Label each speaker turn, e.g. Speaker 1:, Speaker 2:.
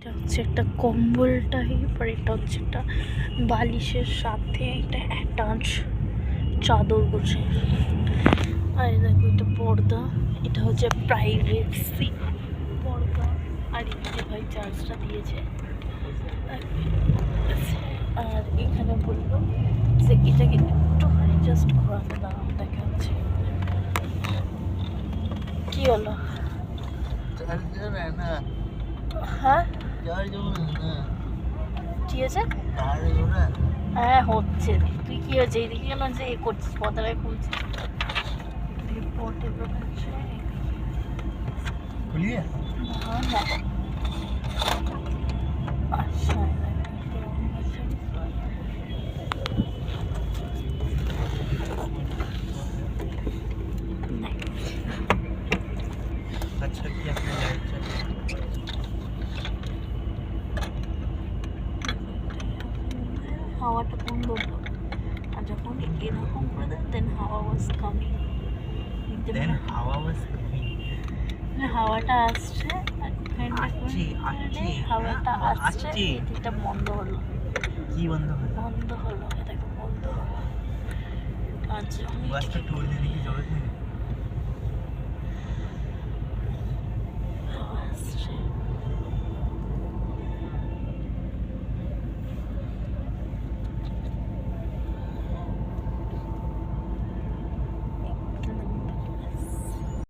Speaker 1: এটা হচ্ছে একটা কম্বল টাইপ, আর এটা হচ্ছে একটা বালিশের সাথে একটা অ্যাটাচ চাদর বসে। আর দেখো এটা পর্দা, এটা হচ্ছে প্রাইভেসি পর্দা। আর এখানে ভাই চার্জটা দিয়েছে। আর এখানে বললো যে এটাকে একটুখানি জাস্ট ঘোরাতে দাঁড়ানো দেখাচ্ছে। কি হলো? হ্যাঁ কি হয়েছে? হ্যাঁ হচ্ছে। তুই কি হয়েছে এইদিকে কেন যে এ করছিস, পর্দাটাই খুলছিস? আচ্ছা হাওয়াটা বন্ধ হলো, আর যখন এরকম করে দেন দেন হাওয়া ওয়াজ কামিং। হাওয়াটা আসছে, হাওয়াটা আসছে, এটা বন্ধ হলো।
Speaker 2: কি বন্ধ হলো?
Speaker 1: বন্ধ হলো, দেখো বন্ধ হলো। আচ্ছা